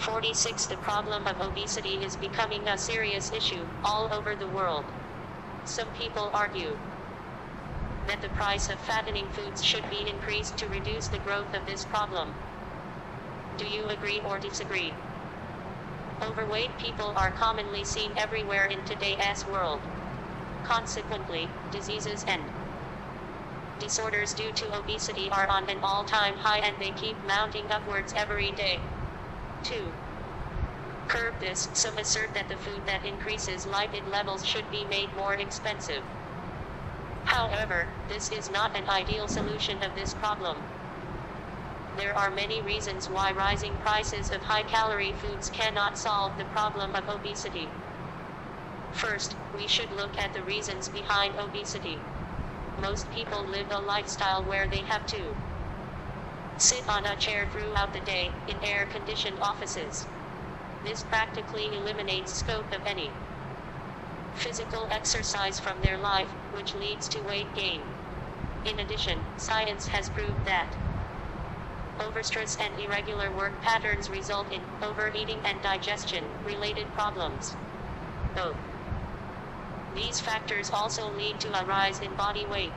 46. The problem of obesity is becoming a serious issue all over the world. Some people argue that the price of fattening foods should be increased to reduce the growth of this problem. Do you agree or disagree? Overweight people are commonly seen everywhere in today's world. Consequently, diseases and disorders due to obesity are on an all-time high, and they keep mounting upwards every day. 2. Curb this. Some assert that the food that increases lipid levels should be made more expensive. However, this is not an ideal solution of this problem. There are many reasons why rising prices of high-calorie foods cannot solve the problem of obesity. First, we should look at the reasons behind obesity. Most people live a lifestyle where they have to sit on a chair throughout the day, in air-conditioned offices. This practically eliminates scope of any physical exercise from their life, which leads to weight gain. In addition, science has proved that overstress and irregular work patterns result in overeating and digestion-related problems. Both these factors also lead to a rise in body weight.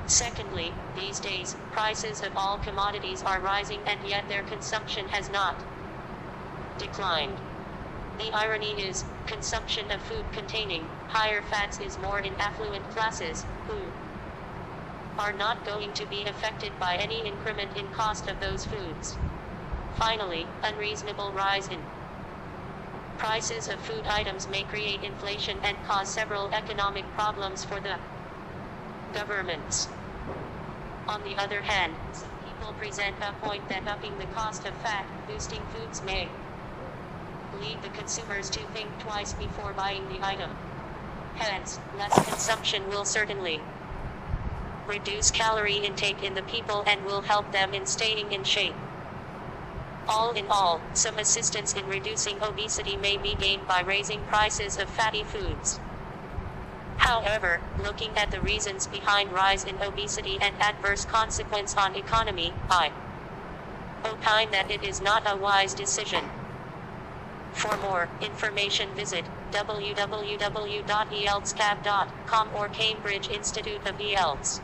Secondly, these days, prices of all commodities are rising, and yet their consumption has not declined. The irony is, consumption of food containing higher fats is more in affluent classes, who are not going to be affected by any increment in cost of those foods. Finally, unreasonable rise in prices of food items may create inflation and cause several economic problems for the governments. On the other hand, some people present a point that upping the cost of fat-boosting foods may lead the consumers to think twice before buying the item. Hence, less consumption will certainly reduce calorie intake in the people and will help them in staying in shape. All in all, some assistance in reducing obesity may be gained by raising prices of fatty foods. However, looking at the reasons behind rise in obesity and adverse consequence on economy, I opine that it is not a wise decision. For more information, visit www.IELTScab.com or Cambridge Institute of IELTS.